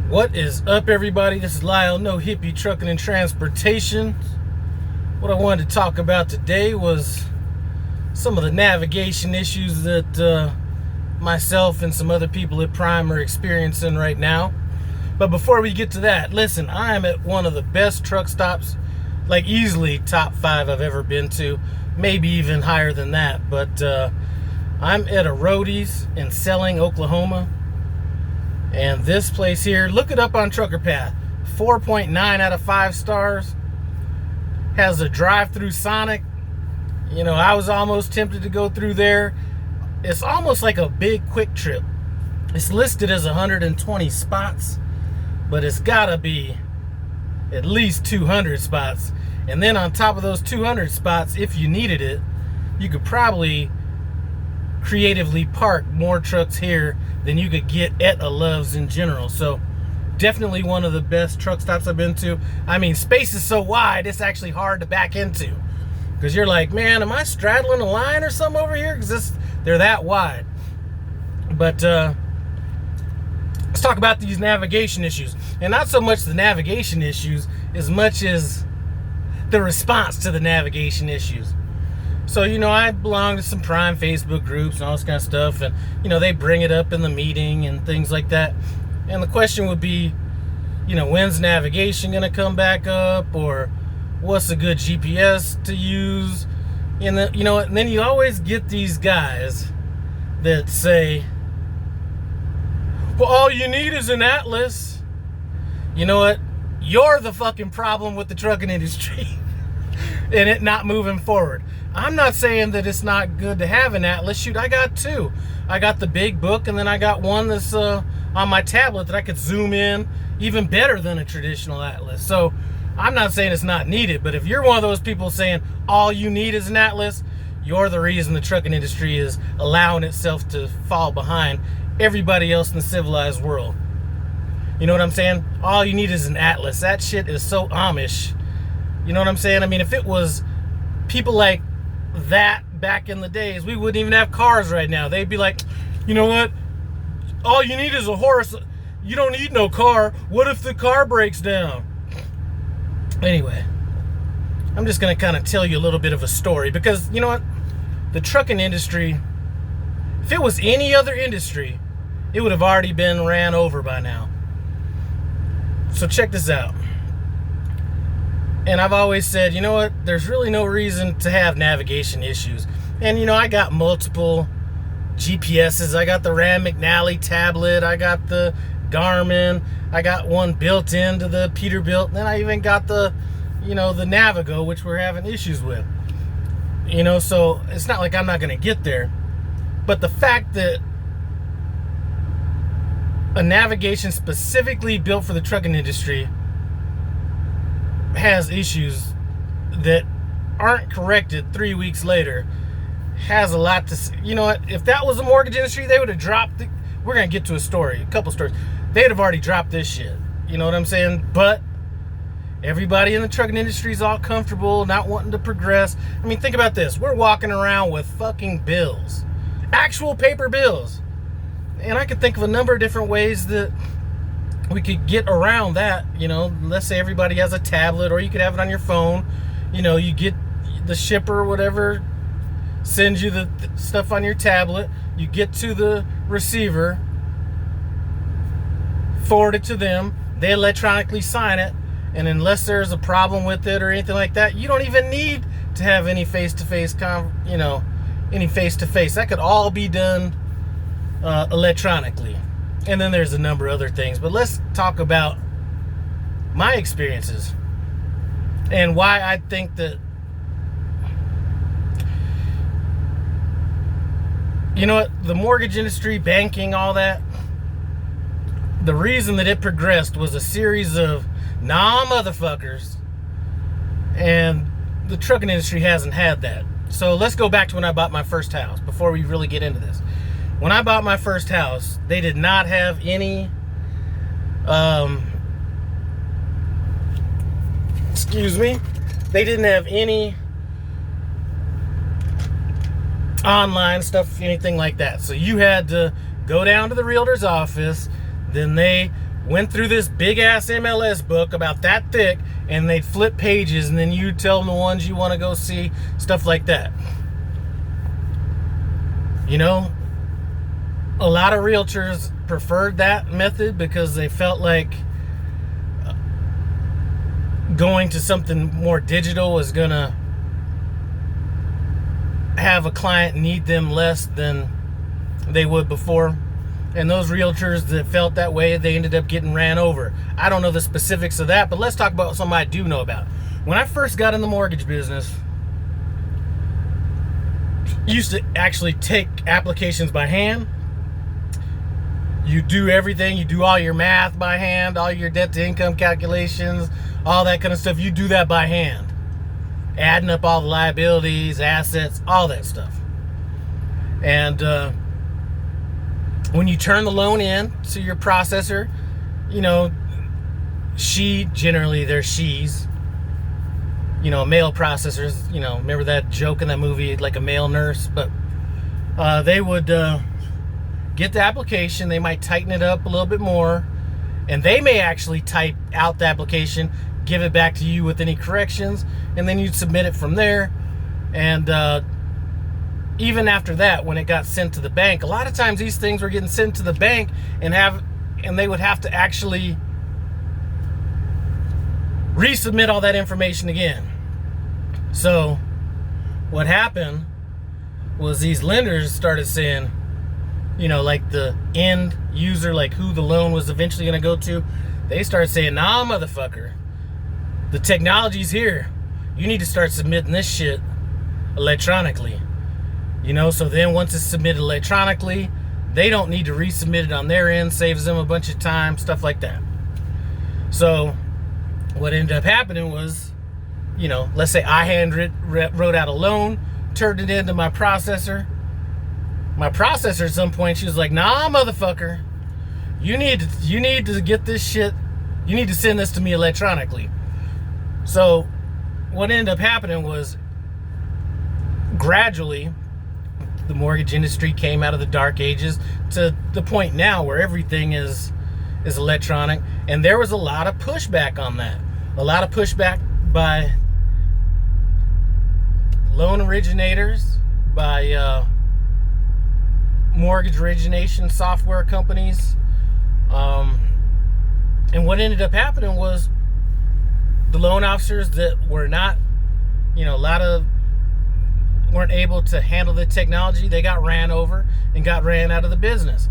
What is up, everybody? This is Lyle, no hippie trucking and transportation. What I wanted to talk about today was some of the navigation issues that myself and some other people at Prime are experiencing right now. But before we get to that, listen, I am at one of the best truck stops, like easily top 5 I've ever been to, maybe even higher than that. But I'm at a Roadies in Selling, Oklahoma. And this place here, look it up on Trucker Path, 4.9 out of 5 stars. Has a drive-through Sonic. You know, I was almost tempted to go through there. It's almost like a big Quick Trip. It's listed as 120 spots, but it's gotta be at least 200 spots. And then on top of those 200 spots, if you needed it, you could probably creatively park more trucks here than you could get at a Love's in general. So definitely one of the best truck stops I've been to. I mean, space is so wide, it's actually hard to back into, because you're like, man, am I straddling a line or something over here? Because they're that wide. But let's talk about these navigation issues. And not so much the navigation issues as much as the response to the navigation issues. So, you know, I belong to some Prime Facebook groups and all this kind of stuff. And, you know, they bring it up in the meeting and things like that. And the question would be, you know, when's navigation going to come back up? Or what's a good GPS to use? And, you know, and then you always get these guys that say, well, all you need is an atlas. You know what? You're the fucking problem with the trucking industry and it not moving forward. I'm not saying that it's not good to have an atlas. Shoot, I got 2. I got the big book, and then I got one that's on my tablet that I could zoom in even better than a traditional atlas. So I'm not saying it's not needed, but if you're one of those people saying all you need is an atlas, you're the reason the trucking industry is allowing itself to fall behind everybody else in the civilized world. You know what I'm saying? All you need is an atlas. That shit is so Amish. You know what I'm saying? I mean, if it was people like that back in the days, we wouldn't even have cars right now. They'd be like, you know what? All you need is a horse. You don't need no car. What if the car breaks down? Anyway, I'm just going to kind of tell you a little bit of a story, because you know what? The trucking industry, if it was any other industry, it would have already been ran over by now. So check this out. And I've always said, you know what? There's really no reason to have navigation issues. And, you know, I got multiple GPSs. I got the Rand McNally tablet. I got the Garmin. I got one built into the Peterbilt. And then I even got the, you know, the Navigo, which we're having issues with. You know, so it's not like I'm not going to get there. But the fact that a navigation specifically built for the trucking industry has issues that aren't corrected 3 weeks later has a lot to say. You know what? If that was the mortgage industry, they would have dropped it. We're going to get to a couple stories. They'd have already dropped this shit. You know what I'm saying? But everybody in the trucking industry is all comfortable, not wanting to progress. I mean, think about this. We're walking around with fucking bills. Actual paper bills. And I could think of a number of different ways that we could get around that. You know, let's say everybody has a tablet, or you could have it on your phone. You know, you get the shipper or whatever sends you the stuff on your tablet. You get to the receiver, forward it to them. They electronically sign it. And unless there's a problem with it or anything like that, you don't even need to have any face-to-face, any face-to-face. That could all be done electronically. And then there's a number of other things. But let's talk about my experiences and why I think that, you know what, the mortgage industry, banking, all that, the reason that it progressed was a series of motherfuckers, and the trucking industry hasn't had that. So let's go back to when I bought my first house before we really get into this. When I bought my first house, they did not have any, they didn't have any online stuff, anything like that. So you had to go down to the realtor's office, then they went through this big-ass MLS book about that thick, and they'd flip pages, and then you tell them the ones you want to go see, stuff like that. You know, a lot of realtors preferred that method because they felt like going to something more digital was going to have a client need them less than they would before. And those realtors that felt that way, they ended up getting ran over. I don't know the specifics of that, but let's talk about something I do know about. When I first got in the mortgage business, I used to actually take applications by hand. You do everything. You do all your math by hand, all your debt to income calculations, all that kind of stuff. You do that by hand. Adding up all the liabilities, assets, all that stuff. And when you turn the loan in to your processor, you know, they're she's, you know, male processors, you know, remember that joke in that movie, like a male nurse? But they would get the application, they might tighten it up a little bit more, and they may actually type out the application, give it back to you with any corrections, and then you'd submit it from there. And even after that, when it got sent to the bank, a lot of times these things were getting sent to the bank and they would have to actually resubmit all that information again. So what happened was these lenders started saying, you know, like the end user, like who the loan was eventually going to go to, they started saying, nah, motherfucker, the technology's here. You need to start submitting this shit electronically. You know, so then once it's submitted electronically, they don't need to resubmit it on their end, saves them a bunch of time, stuff like that. So what ended up happening was, you know, let's say I wrote out a loan, turned it into my processor. My processor at some point, she was like, nah, motherfucker, you need to get this shit, you need to send this to me electronically. So what ended up happening was gradually the mortgage industry came out of the dark ages to the point now where everything is electronic. And there was a lot of pushback on that. A lot of pushback by loan originators, by mortgage origination software companies. And what ended up happening was the loan officers that were not, you know, weren't able to handle the technology, they got ran over and got ran out of the business.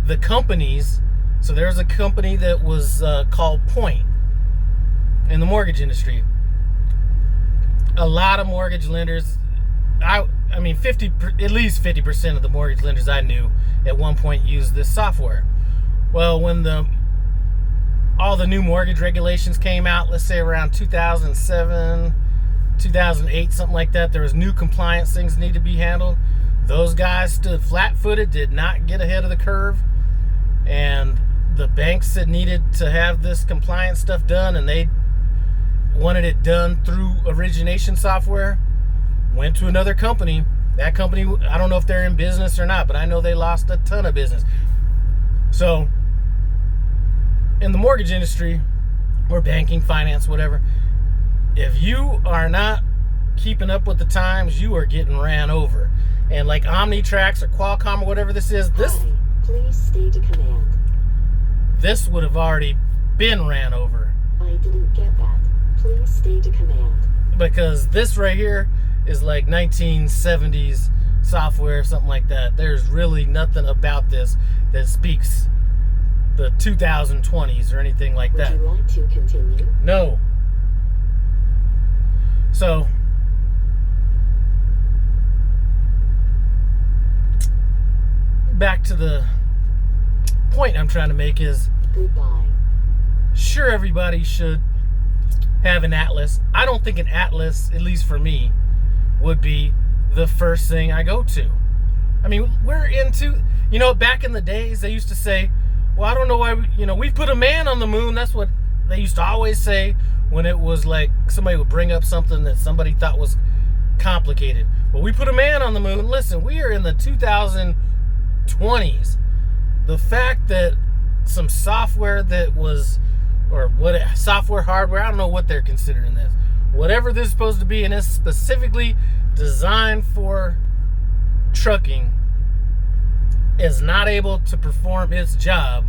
The companies, so there's a company that was called Point in the mortgage industry. A lot of mortgage lenders, I mean, at least 50% of the mortgage lenders I knew at one point used this software. Well, when all the new mortgage regulations came out, let's say around 2007, 2008, something like that, there was new compliance things that need to be handled. Those guys stood flat-footed, did not get ahead of the curve, and the banks that needed to have this compliance stuff done and they wanted it done through origination software went to another company. That company, I don't know if they're in business or not, but I know they lost a ton of business. So in the mortgage industry or banking, finance, whatever, if you are not keeping up with the times, you are getting ran over. And like OmniTrax or Qualcomm or whatever this is, Please stay to command. This would have already been ran over. I didn't get that. Please stay to command. Because this right here is like 1970s software, something like that. There's really nothing about this that speaks the 2020s or anything like that. Would you like to continue? No. So back to the point I'm trying to make is, goodbye. Sure, everybody should have an atlas. I don't think an atlas, at least for me, would be the first thing I go to. I mean, we're into, you know, back in the days, they used to say, well, I don't know why, we've put a man on the moon. That's what they used to always say when it was like somebody would bring up something that somebody thought was complicated. Well, we put a man on the moon. Listen, we are in the 2020s. The fact that some software that was, or what, software, hardware, I don't know what they're considering this. Whatever this is supposed to be, and it's specifically designed for trucking, is not able to perform its job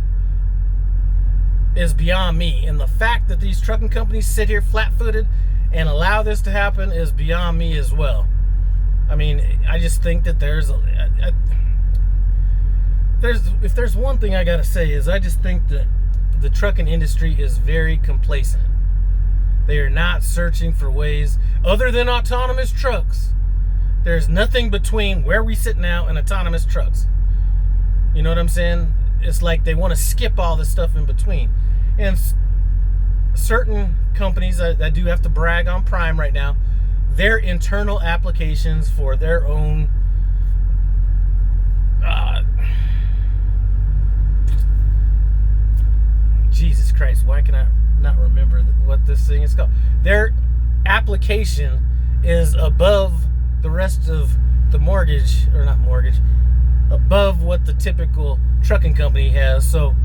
is beyond me. And the fact that these trucking companies sit here flat-footed and allow this to happen is beyond me as well. I mean, I just think that if there's one thing I gotta say is I just think that the trucking industry is very complacent. They are not searching for ways other than autonomous trucks. There's nothing between where we sit now and autonomous trucks. You know what I'm saying? It's like they want to skip all this stuff in between. And certain companies, I do have to brag on Prime right now, their internal applications for their own Jesus Christ, why can I not remember what this thing is called? Their application is above the rest of the mortgage, or not mortgage, above what the typical trucking company has. So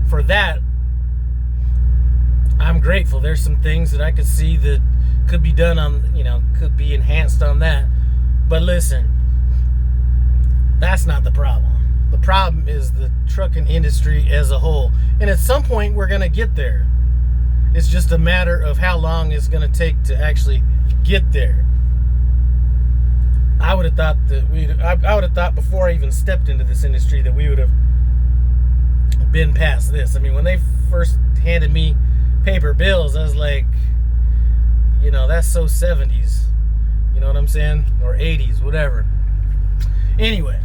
for that, I'm grateful. There's some things that I could see that could be done on, could be enhanced on that. But listen, that's not the problem. The problem is the trucking industry as a whole. And at some point, we're going to get there. It's just a matter of how long it's going to take to actually get there. I would have thought that I would have thought before I even stepped into this industry that we would have been past this. I mean, when they first handed me paper bills, I was like, that's so 70s. You know what I'm saying? Or 80s, whatever. Anyway,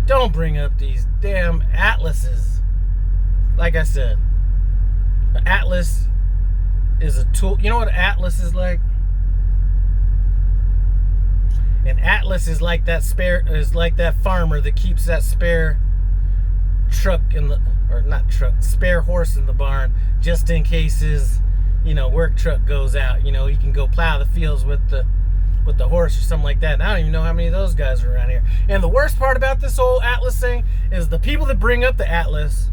don't bring up these damn atlases. Like I said, an atlas is a tool. You know what an atlas is like? An atlas is like that farmer that keeps that spare truck spare horse in the barn just in case his, work truck goes out. He can go plow the fields with the horse or something like that. And I don't even know how many of those guys are around here. And the worst part about this whole atlas thing is the people that bring up the atlas,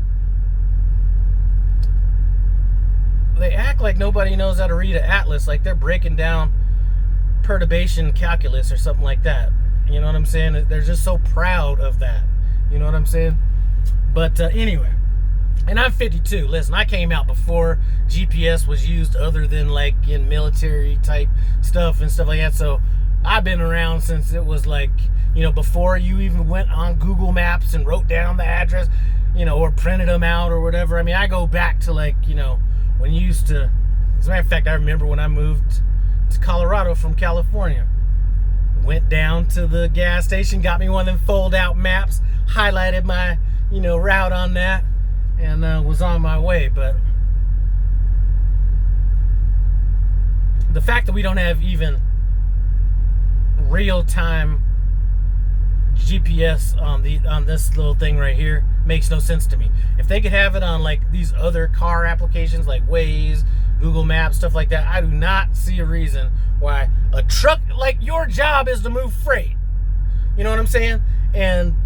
they act like nobody knows how to read an atlas, like they're breaking down perturbation calculus or something like that. You know what I'm saying? They're just so proud of that. You know what I'm saying? But anyway, and I'm 52. Listen, I came out before GPS was used other than like in military type stuff and stuff like that. So I've been around since it was like, before you even went on Google Maps and wrote down the address, or printed them out or whatever. I mean, I go back to like, when you used to, as a matter of fact, I remember when I moved to Colorado from California. Went down to the gas station, got me one of them fold out maps, highlighted my, route on that, and was on my way. But the fact that we don't have even real-time GPS on this little thing right here makes no sense to me. If they could have it on like these other car applications like Waze, Google Maps, stuff like that, I do not see a reason why a truck, like your job is to move freight. You know what I'm saying? And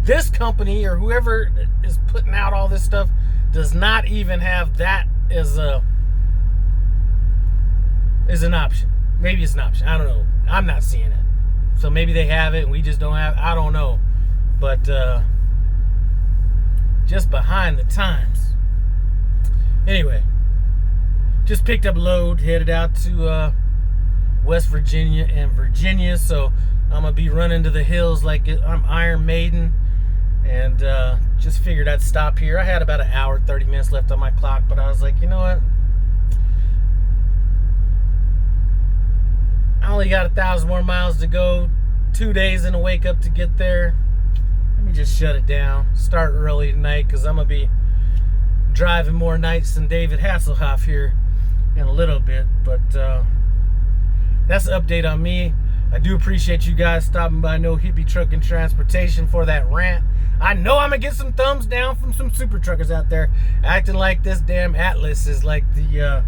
this company or whoever is putting out all this stuff does not even have that as an option. Maybe it's an option. I don't know. I'm not seeing it. So maybe they have it and we just don't have it. I don't know. But just behind the times. Anyway, just picked up a load, headed out to West Virginia and Virginia. So I'm going to be running to the hills like I'm Iron Maiden. And just figured I'd stop here. I had about an hour, 30 minutes left on my clock. But I was like, you know what? I only got 1,000 more miles to go. 2 days in a wake up to get there. Let me just shut it down. Start early tonight because I'm going to be driving more nights than David Hasselhoff here in a little bit. But that's an update on me. I do appreciate you guys stopping by No Hippie Truck and Transportation for that rant. I know I'm going to get some thumbs down from some super truckers out there acting like this damn Atlas is like the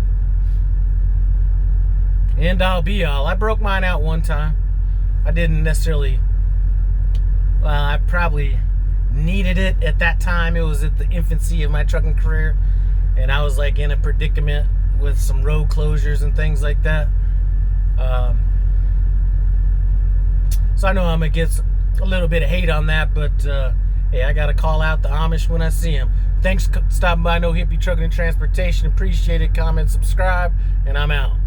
end all be all. I broke mine out one time. I didn't necessarily, well, I probably needed it at that time. It was at the infancy of my trucking career, and I was like in a predicament with some road closures and things like that. So I know I'm gonna get a little bit of hate on that, but hey, I gotta call out the Amish when I see them. Thanks for stopping by No Hippie Trucking and Transportation. Appreciate it. Comment, subscribe, and I'm out.